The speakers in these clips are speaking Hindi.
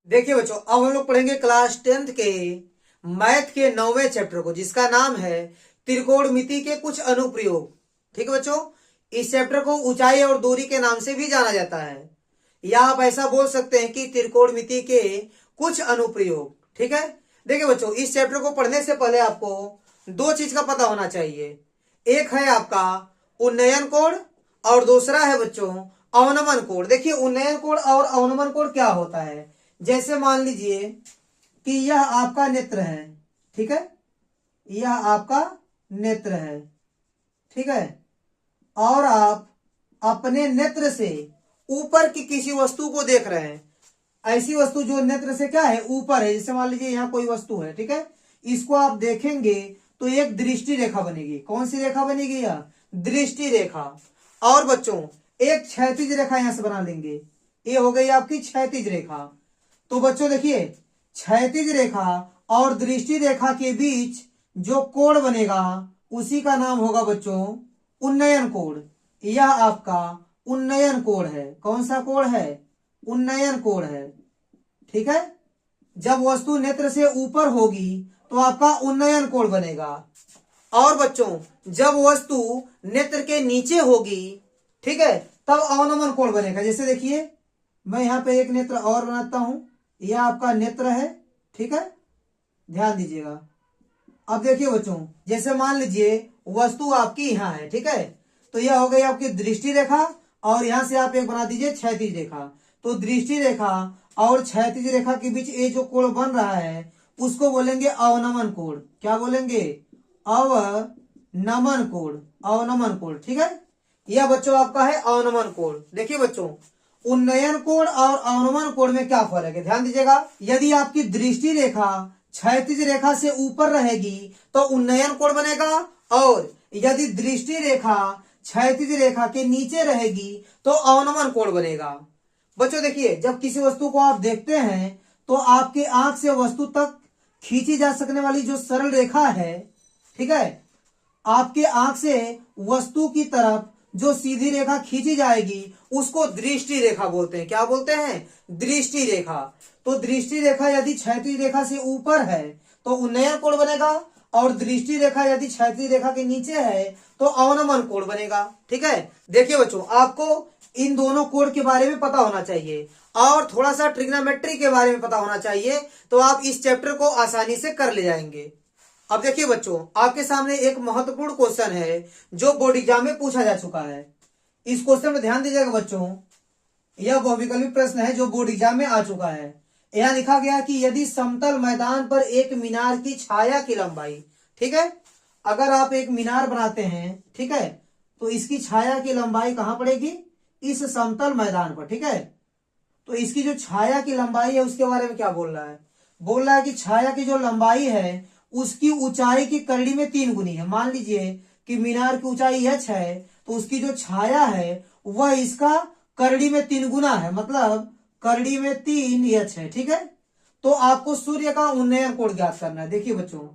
देखिए बच्चों, अब हम लोग पढ़ेंगे क्लास 10th के मैथ के 9वें चैप्टर को, जिसका नाम है त्रिकोणमिति के कुछ अनुप्रयोग। ठीक है बच्चों, इस चैप्टर को ऊंचाई और दूरी के नाम से भी जाना जाता है, या आप ऐसा बोल सकते हैं कि त्रिकोणमिति के कुछ अनुप्रयोग। ठीक है, देखिए बच्चों, इस चैप्टर को पढ़ने से पहले आपको दो चीज का पता होना चाहिए। एक है आपका उन्नयन कोण और दूसरा है बच्चों अवनमन कोण। देखिए, उन्नयन कोण और अवनमन कोण क्या होता है। जैसे मान लीजिए कि यह आपका नेत्र है, ठीक है, यह आपका नेत्र है, ठीक है, और आप अपने नेत्र से ऊपर की किसी वस्तु को देख रहे हैं। ऐसी वस्तु जो नेत्र से क्या है, ऊपर है। जैसे मान लीजिए यहाँ कोई वस्तु है, ठीक है, इसको आप देखेंगे तो एक दृष्टि रेखा बनेगी। कौन सी रेखा बनेगी? यह दृष्टि रेखा। और बच्चों, एक क्षैतिज रेखा यहां से बना लेंगे, ये हो गई आपकी क्षैतिज रेखा। तो बच्चों देखिए, क्षैतिज रेखा और दृष्टि रेखा के बीच जो कोण बनेगा उसी का नाम होगा बच्चों उन्नयन कोण। यह आपका उन्नयन कोण है। कौन सा कोण है? उन्नयन कोण है। ठीक है, जब वस्तु नेत्र से ऊपर होगी तो आपका उन्नयन कोण बनेगा। और बच्चों, जब वस्तु नेत्र के नीचे होगी, ठीक है, तब अवनमन कोण बनेगा। जैसे देखिए, मैं यहां पे एक नेत्र और बनाता हूं, यह आपका नेत्र है, ठीक है, ध्यान दीजिएगा। अब देखिए बच्चों, जैसे मान लीजिए वस्तु आपकी यहां है, ठीक है, तो यह हो गई आपकी दृष्टि रेखा, और यहां से आप एक बना दीजिए क्षैतिज रेखा। तो दृष्टि रेखा और क्षैतिज रेखा के बीच ये जो कोण बन रहा है उसको बोलेंगे अवनमन कोण। क्या बोलेंगे? अवनमन कोण। अवनमन कोण, ठीक है, यह बच्चों आपका है अवनमन कोण। देखिए बच्चों, उन्नयन कोण और अवनमन कोण में क्या फर्क है, ध्यान दीजिएगा। यदि आपकी दृष्टि रेखा क्षैतिज रेखा से ऊपर रहेगी तो उन्नयन कोण बनेगा, और यदि दृष्टि रेखा क्षैतिज रेखा के नीचे रहेगी तो अवनमन कोण बनेगा। बच्चों देखिए, जब किसी वस्तु को आप देखते हैं तो आपके आंख से वस्तु तक खींची जा सकने वाली जो सरल रेखा है, ठीक है, आपके आंख से वस्तु की तरफ जो सीधी रेखा खींची जाएगी उसको दृष्टि रेखा बोलते हैं। क्या बोलते हैं? दृष्टि रेखा। तो दृष्टि रेखा यदि क्षैतिज रेखा से ऊपर है तो उन्नयन कोण बनेगा, और दृष्टि रेखा यदि क्षैतिज रेखा के नीचे है तो अवनमन कोण बनेगा। ठीक है, देखिए बच्चों, आपको इन दोनों कोण के बारे में पता होना चाहिए और थोड़ा सा ट्रिग्नोमेट्री के बारे में पता होना चाहिए, तो आप इस चैप्टर को आसानी से कर ले जाएंगे। अब देखिए बच्चों, आपके सामने एक महत्वपूर्ण क्वेश्चन है जो बोर्ड एग्जाम में पूछा जा चुका है। इस क्वेश्चन में ध्यान दीजिएगा बच्चों, यह बहुविकल्पी प्रश्न है जो बोर्ड एग्जाम में आ चुका है। यहां लिखा गया कि यदि समतल मैदान पर एक मीनार की छाया की लंबाई, ठीक है, अगर आप एक मीनार बनाते हैं, ठीक है, तो इसकी छाया की लंबाई कहां पड़ेगी? इस समतल मैदान पर, ठीक है। तो इसकी जो छाया की लंबाई है उसके बारे में क्या बोल रहा है? बोल रहा है कि छाया की जो लंबाई है उसकी ऊंचाई की करड़ी में 3 गुनी है। मान लीजिए कि मीनार की ऊंचाई h है, तो उसकी जो छाया है वह इसका करड़ी में 3 गुना है, मतलब करड़ी में 3h है। ठीक है, तो आपको सूर्य का उन्नयन कोण ज्ञात करना है। देखिए बच्चों,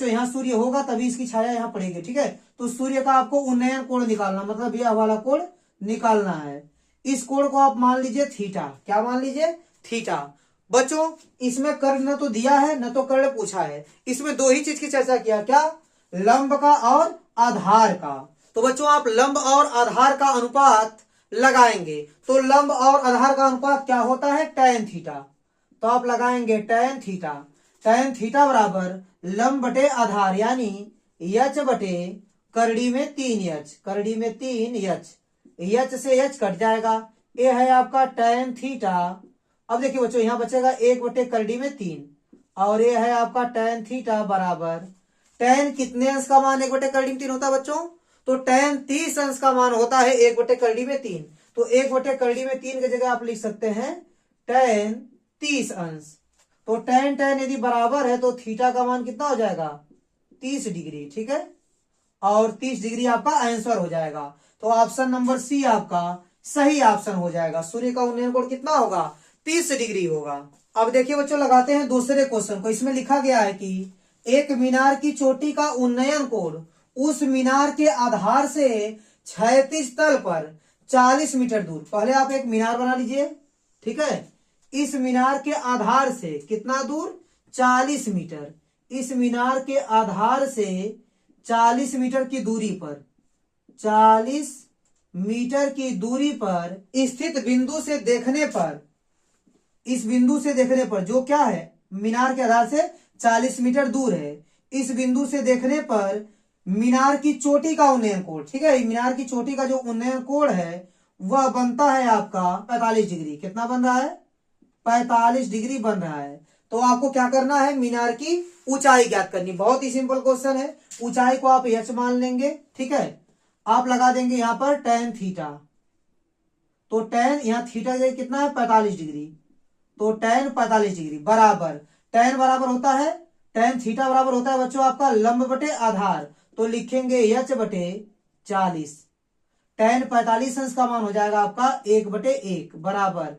यहां सूर्य होगा तभी इसकी छाया यहां पड़ेगी, ठीक है, तो सूर्य का आपको उन्नयन कोण निकालना, मतलब यह वाला कोण निकालना है। इस कोण को आप मान लीजिए थीटा। क्या मान लीजिए? थीटा। बच्चों, इसमें कर्ण न तो दिया है न तो कर्ण पूछा है, इसमें दो ही चीज की चर्चा किया, क्या? लंब का और आधार का। तो बच्चों, आप लंब और आधार का अनुपात लगाएंगे तो लंब और आधार का अनुपात क्या होता है? tan theta. तो आप लगाएंगे tan थीटा। tan थीटा बराबर लंब बटे आधार, यानी h बटे करड़ी में 3h। करड़ी में 3h, h से h कट जाएगा, ये है आपका tan थीटा। अब देखिए बच्चों, यहां बचेगा 1 बटे करड़ी में 3, और ये है आपका tan थीटा बराबर, tan कितने अंश का मान 1 बटे करड़ी में 3 होता है बच्चों? तो tan 30 अंश का मान होता है 1 बटे करड़ी में 3। तो 1 बटे करड़ी में 3 की जगह आप लिख सकते हैं tan 30 अंश। तो tan यदि बराबर है तो थीटा का मान कितना हो जाएगा? 30 डिग्री। ठीक है, और 30 डिग्री आपका आंसर हो जाएगा। तो ऑप्शन नंबर सी आपका सही ऑप्शन हो जाएगा। सूर्य का उन्नयन कोण कितना होगा? 30 डिग्री होगा। अब देखिए बच्चों, लगाते हैं दूसरे क्वेश्चन को। इसमें लिखा गया है कि एक मीनार की चोटी का उन्नयन कोण उस मीनार के आधार से क्षैतिज तल पर 40 मीटर दूर। पहले आप एक मीनार बना लीजिए, ठीक है। इस मीनार के आधार से कितना दूर, 40 मीटर। इस मीनार के आधार से 40 मीटर की दूरी पर, 40 मीटर की दूरी पर स्थित बिंदु से देखने पर, इस बिंदु से देखने पर जो क्या है, मीनार के आधार से 40 मीटर दूर है, इस बिंदु से देखने पर मीनार की चोटी का उन्नयन कोण, ठीक है, मीनार की चोटी का जो उन्नयन कोण है वह बनता है आपका 45 डिग्री। कितना बन रहा है, 45 डिग्री बन रहा है। तो आपको क्या करना है, मीनार की ऊंचाई ज्ञात करनी। बहुत ही सिंपल क्वेश्चन है। ऊंचाई को आप h मान लेंगे, ठीक है। आप लगा देंगे यहां पर tan थीटा, तो tan यहां थीटा कितना है, 45 डिग्री, तो tan 45 डिग्री बराबर, tan बराबर होता है, tan थीटा बराबर होता है बच्चों आपका लंब बटे आधार, तो लिखेंगे h बटे 40। tan 45 अंश का मान हो जाएगा आपका 1/1 बराबर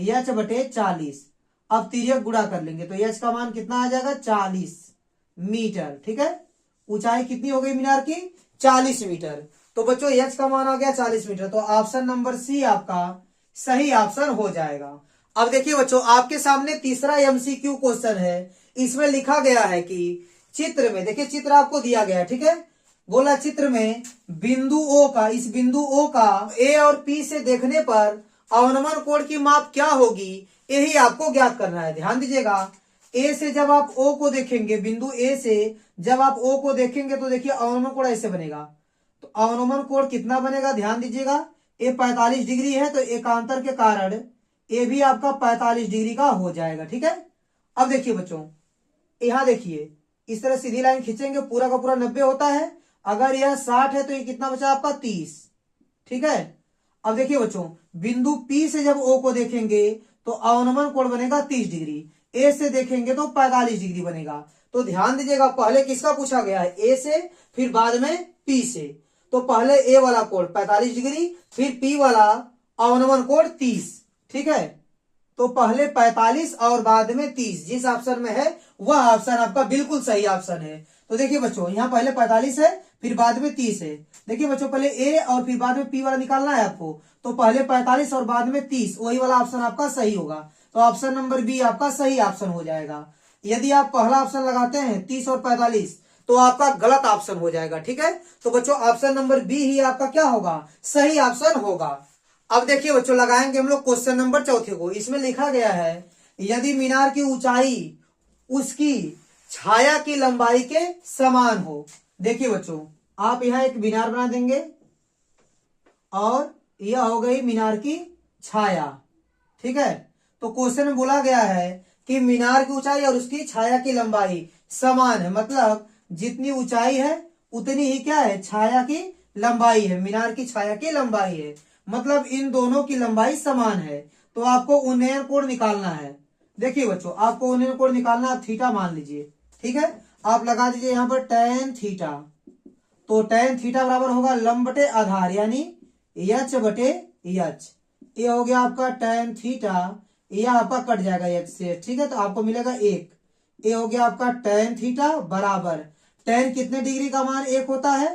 h बटे 40। अब तिर्यक गुणा कर लेंगे तो h का मान कितना आ जाएगा, 40 मीटर, ठीक है। ऊंचाई कितनी हो गई मीनार की, 40 मीटर। तो बच्चों h का मान आ गया 40 मीटर, तो ऑप्शन नंबर सी आपका सही ऑप्शन हो जाएगा। अब देखिए बच्चों, आपके सामने तीसरा MCQ क्वेश्चन है। इसमें लिखा गया है कि चित्र में, देखिए चित्र आपको दिया गया है, ठीक है। बोला चित्र में बिंदु O का, इस बिंदु O का A और P से देखने पर अवनमन कोण की माप क्या होगी, यही आपको ज्ञात करना है। ध्यान दीजिएगा, A से जब आप O को देखेंगे, बिंदु A से जब आप O को देखेंगे तो देखिए अवनमन कोण ऐसे बनेगा। तो अवनमन कोण कितना बनेगा, ध्यान दीजिएगा, ये 45 डिग्री है, तो एकांतर के कारण ये भी आपका 45 डिग्री का हो जाएगा, ठीक है। अब देखिए बच्चों, यहां देखिए इस तरह सीधी लाइन खींचेंगे, पूरा का पूरा 90 होता है। अगर यह 60 है तो ये कितना बचा आपका 30, ठीक है। अब देखिए बच्चों, बिंदु P से जब O को देखेंगे तो अवनमन कोण बनेगा 30 डिग्री, A से देखेंगे तो 45 डिग्री बनेगा। तो ध्यान दीजिएगा, पहले किसका पूछा गया है, A से, फिर बाद में P से। तो पहले A वाला कोण 45 डिग्री, फिर P वाला अवनमन कोण 30, ठीक है। तो पहले 45 और बाद में 30, जिस ऑप्शन में है वह ऑप्शन आपका बिल्कुल सही ऑप्शन है। तो देखिए बच्चों, यहाँ पहले 45 है, फिर बाद में 30 है। देखिए बच्चों, पहले ए और फिर बाद में पी वाला निकालना है आपको, तो पहले 45 और बाद में 30, वही वाला ऑप्शन आपका सही होगा। तो ऑप्शन नंबर बी आपका सही ऑप्शन हो जाएगा। यदि आप पहला ऑप्शन लगाते हैं 30 और 45, तो आपका गलत ऑप्शन हो जाएगा, ठीक है। तो बच्चों ऑप्शन नंबर बी ही आपका क्या होगा, सही ऑप्शन होगा। अब देखिए बच्चों, लगाएंगे हम लोग क्वेश्चन नंबर चौथे को। इसमें लिखा गया है, यदि मीनार की ऊंचाई उसकी छाया की लंबाई के समान हो। देखिए बच्चों, आप यहां एक मीनार बना देंगे और यह हो गई मीनार की छाया, ठीक है। तो क्वेश्चन में बोला गया है कि मीनार की ऊंचाई और उसकी छाया की लंबाई समान है, मतलब जितनी ऊंचाई है उतनी ही क्या है, छाया की लंबाई है, मीनार की छाया की लंबाई है, मतलब इन दोनों की लंबाई समान है। तो आपको उन्नयन कोण निकालना है। देखिए बच्चों, आपको उन्नयन कोण निकालना, आप थीटा मान लीजिए, ठीक है। आप लगा दीजिए यहां पर tan थीटा, तो tan थीटा बराबर होगा लंब बटे आधार, यानी h बटे h। ये हो गया आपका tan थीटा, यह आपका कट जाएगा h से, ठीक है। तो आपको मिलेगा 1। ये हो गया आपका tan थीटा बराबर, tan कितने डिग्री का मान 1 होता है,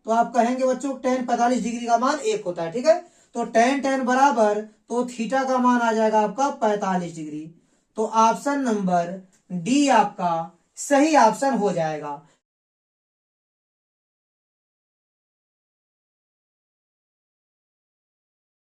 तो आप कहेंगे बच्चों tan 45 डिग्री का मान 1 होता है, ठीक है। तो tan बराबर, तो थीटा का मान आ जाएगा आपका 45 डिग्री। तो ऑप्शन नंबर डी आपका सही ऑप्शन हो जाएगा।